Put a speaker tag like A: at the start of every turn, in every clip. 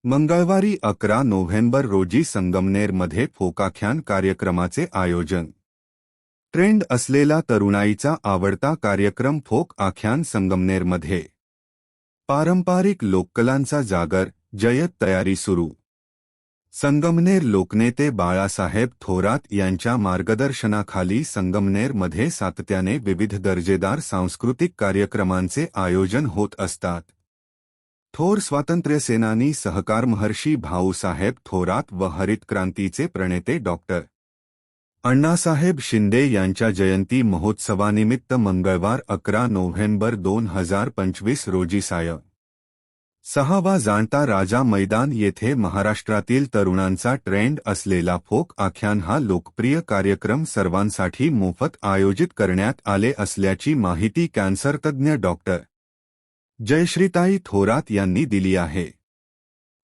A: मंगळवारी 11 नोव्हेंबर रोजी संगमनेरमध्ये फोकाख्यान कार्यक्रमाचे आयोजन. ट्रेंड असलेला तरुणाईचा आवडता कार्यक्रम फोक आख्यान संगमनेरमध्ये. पारंपरिक लोककलांचा जागर, जय्यत तयारी सुरू. संगमनेर लोकनेते बाळासाहेब थोरात यांच्या मार्गदर्शनाखाली संगमनेरमध्ये सातत्याने विविध दर्जेदार सांस्कृतिक कार्यक्रमांचे आयोजन होत असतात. थोर स्वातंत्र्यसेनानी सहकार महर्षी भाऊसाहेब थोरात व हरितक्रांतीचे प्रणेते डॉक्टर अण्णासाहेब शिंदे यांच्या जयंती महोत्सवानिमित्त मंगळवार 11 नोव्हेंबर 2025 रोजी साय 6 जाणता राजा मैदान येथे महाराष्ट्रातील तरुणांचा ट्रेंड असलेला फोक आख्यान हा लोकप्रिय कार्यक्रम सर्वांसाठी मोफत आयोजित करण्यात आले असल्याची माहिती कॅन्सरतज्ञ डॉक्टर जयश्रीताई थोरात यांनी दिली आहे.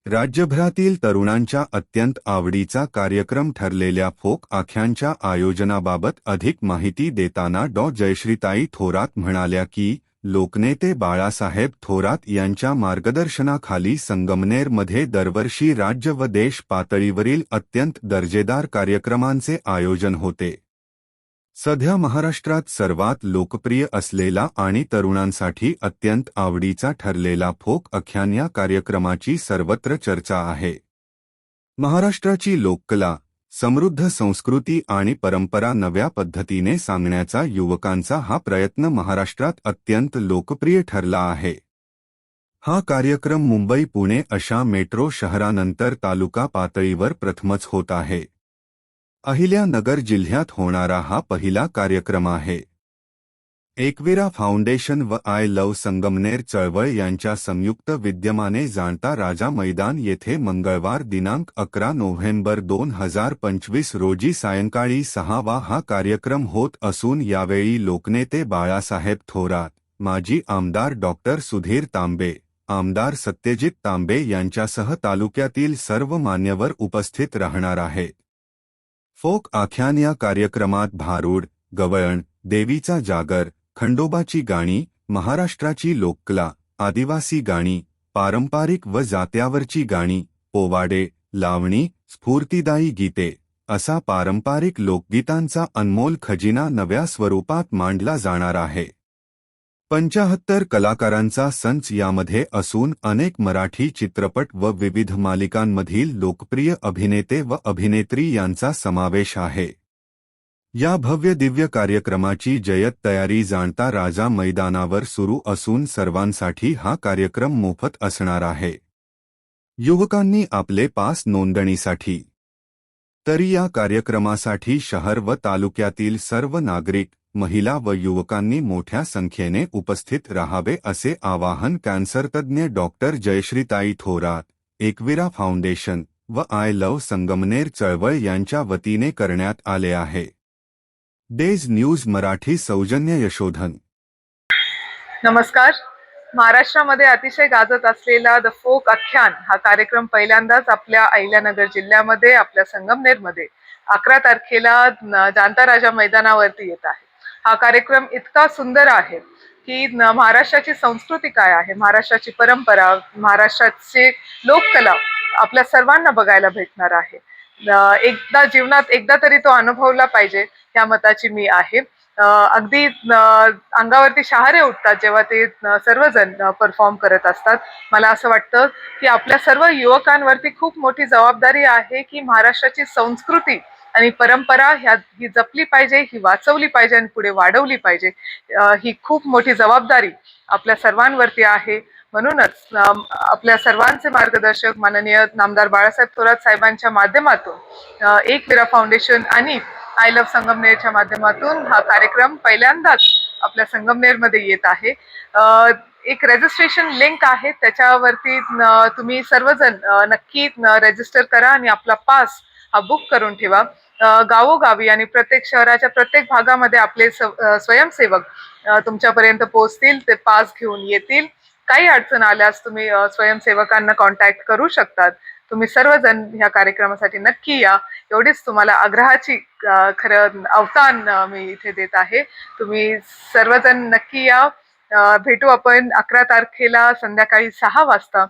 A: राज्यभरातील तरुणांच्या अत्यंत आवडीचा कार्यक्रम ठरलेल्या फोक आख्यानच्या आयोजनाबाबत अधिक माहिती देताना जयश्रीताई थोरात म्हणाल्या की, लोकनेते बाळासाहेब थोरात यांच्या मार्गदर्शनाखाली संगमनेरमध्ये दरवर्षी राज्य व देश पातळीवरील अत्यंत दर्जेदार कार्यक्रमांचे आयोजन होते. सध्या महाराष्ट्रात सर्वात लोकप्रिय असलेला आणि तरुणांसाठी अत्यंत आवडीचा ठरलेला फोक आख्यान या कार्यक्रमाची सर्वत्र चर्चा आहे. महाराष्ट्राची लोककला, समृद्ध संस्कृती आणि परंपरा नव्या पद्धतीने सांगण्याचा युवकांचा हा प्रयत्न महाराष्ट्रात अत्यंत लोकप्रिय ठरला आहे. हा कार्यक्रम मुंबई पुणे अशा मेट्रो शहरानंतर तालुका पातळीवर प्रथमच होत आहे. अहिल्यानगर जिल्ह्यात होणारा हा पहिला कार्यक्रम आहे. एकविरा फाउंडेशन व आय लव्ह संगमनेर चळवळ यांच्या संयुक्त विद्यमाने जाणता राजा मैदान येथे मंगळवार दिनांक 11 नोव्हेंबर 2025 रोजी सायंकाळी 6 हा कार्यक्रम होत असून यावेळी लोकनेते बाळासाहेब थोरात, माजी आमदार डॉक्टर सुधीर तांबे, आमदार सत्यजित तांबे यांच्यासह तालुक्यातील सर्व मान्यवर उपस्थित राहणार आहेत. फोक आख्यान या कार्यक्रमात भारूड, गवळण, देवीचा जागर, खंडोबाची गाणी, महाराष्ट्राची लोककला, आदिवासी गाणी, पारंपरिक व जात्यावरची गाणी, पोवाडे, लावणी, स्फूर्तिदायी गीते असा पारंपरिक लोकगीतांचा अनमोल खजिना नव्या स्वरूपात मांडला जाणार आहे. 75 कलाकारांचा संच यामध्ये असून अनेक मराठी चित्रपट व विविध मालिकांमधील लोकप्रिय अभिनेते व अभिनेत्री यांचा समावेश आहे. या भव्य दिव्य कार्यक्रमाची जय्यत तयारी जाणता राजा मैदानावर सुरू असून सर्वांसाठी हा कार्यक्रम मोफत असणार आहे. युवकांनी आपले पास नोंदणीसाठी. तरी या कार्यक्रमासाठी शहर व तालुक्यातील सर्व नागरिक, महिला व युवकांनी मोठ्या संख्येने उपस्थित राहावे असे आवाहन कॅन्सरतज्ञ डॉक्टर जयश्रीताई थोरात, एकविरा फाउंडेशन व आय लव्ह संगमनेर चळवळ यांच्या वतीने करण्यात आले आहे. डेज न्यूज मराठी सौजन्य यशोधन.
B: नमस्कार. महाराष्ट्रामध्ये अतिशय गाजत असलेला द फोक आख्यान हा कार्यक्रम पहिल्यांदाच आपल्या अहिल्यानगर जिल्ह्यामध्ये, आपल्या संगमनेरमध्ये 11 तारखेला जाणता राजा मैदानावरती येत आहे. हा कार्यक्रम इतका सुंदर आहे की महाराष्ट्राची संस्कृती काय आहे, महाराष्ट्राची परंपरा, महाराष्ट्राची लोककला आपल्या सर्वांना बघायला भेटणार आहे. एकदा जीवनात एकदा तरी तो अनुभवला पाहिजे या मताची मी आहे. अगदी अंगावरती शहारे उठतात जेव्हा ते सर्वजण परफॉर्म करत असतात. मला असं वाटतं की आपल्या सर्व युवकांवरती खूप मोठी जबाबदारी आहे की महाराष्ट्राची संस्कृती आणि परंपरा ही जपली पाहिजे, ही वाचवली पाहिजे आणि पुढे वाढवली पाहिजे. ही खूप मोठी जबाबदारी आपल्या सर्वांवरती आहे. म्हणूनच आपल्या सर्वांचे मार्गदर्शक माननीय नामदार बाळासाहेब थोरात साहेबांच्या माध्यमातून एकविरा फाउंडेशन आणि आय लव्ह संगमनेरच्या माध्यमातून हा कार्यक्रम पहिल्यांदाच आपल्या संगमनेरमध्ये येत आहे. एक रजिस्ट्रेशन लिंक आहे, त्याच्यावरती तुम्ही सर्वजण नक्की रजिस्टर करा आणि आपला पास हा बुक करून ठेवा. गावोगावी आणि प्रत्येक शहराच्या प्रत्येक भागामध्ये आपले स्वयंसेवक तुमच्यापर्यंत पोहोचतील, ते पास घेऊन येतील. काही अडचण आल्यास तुम्ही स्वयंसेवकांना कॉन्टॅक्ट करू शकतात. तुम्ही सर्वजण ह्या कार्यक्रमासाठी नक्की या, एवढीच तुम्हाला आग्रहाची खरं आव्हान मी इथे देत आहे. तुम्ही सर्वजण नक्की या. भेटू आपण 11 तारखेला संध्याकाळी 6 वाजता.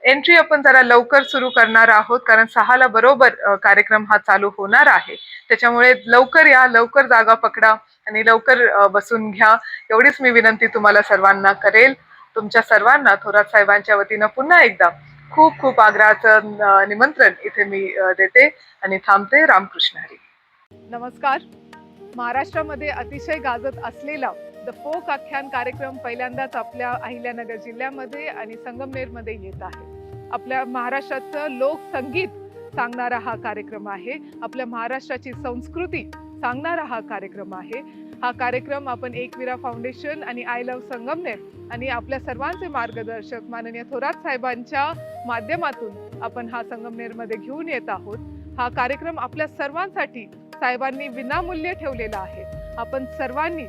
B: एंट्री आपण जरा लवकर सुरू करणार आहोत, कारण 6 ला बरोबर कार्यक्रम हा चालू होणार आहे. त्याच्यामुळे लवकर या, लवकर जागा पकडा आणि लवकर बसून घ्या. एवढीच मी विनंती तुम्हाला सर्वांना करेल. तुमच्या सर्वांना थोरात साहेबांच्या वतीनं पुन्हा एकदा खूप खूप आग्रहाचं निमंत्रण इथे मी देते आणि थांबते. रामकृष्ण हरी. नमस्कार. महाराष्ट्रामध्ये अतिशय गाजत असलेला द फोक आख्यान कार्यक्रम पहिल्यांदाच आपल्या अहिल्यानगर जिल्ह्यामध्ये आणि संगमनेरमध्ये येत आहे. आपल्या महाराष्ट्राचं लोकसंगीत सांगणारा हा कार्यक्रम आहे. आपल्या महाराष्ट्राची संस्कृती सांगणारा हा कार्यक्रम आहे. हा कार्यक्रम आपण एकविरा फाउंडेशन आणि आय लव्ह संगमनेर आणि आपल्या सर्वांचे मार्गदर्शक माननीय थोरात साहेबांच्या माध्यमातून आपण हा संगमनेरमध्ये घेऊन येत आहोत. हा कार्यक्रम आपल्या सर्वांसाठी साहेबांनी विनामूल्य ठेवलेला आहे. आपण सर्वांनी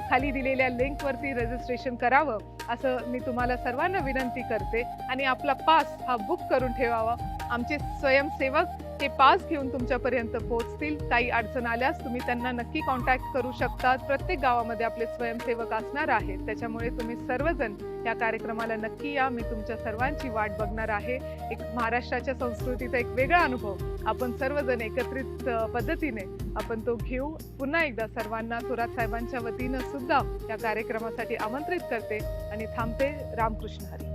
B: खाली दिलेल्या लिंकवरती रजिस्ट्रेशन करावं असं मी तुम्हाला सर्वांना विनंती करते आणि आपला पास हा बुक करून ठेवावा. आमचे स्वयंसेवक हे पास घेऊन तुमच्यापर्यंत पोहोचतील. काही अडचण आल्यास तुम्ही त्यांना नक्की कॉन्टॅक्ट करू शकता. प्रत्येक गावामध्ये आपले स्वयंसेवक असणार आहेत. त्याच्यामुळे तुम्ही सर्वजण या कार्यक्रमाला नक्की या. मी तुमच्या सर्वांची वाट बघणार आहे. एक महाराष्ट्राच्या संस्कृतीचा एक वेगळा अनुभव आपण सर्वजण एकत्रित पद्धतीने आपण तो घेऊ. पुन्हा एकदा सर्वांना थोरात साहेबांच्या वतीनं सुद्धा या कार्यक्रमासाठी आमंत्रित करते आणि थांबते. रामकृष्ण हरी.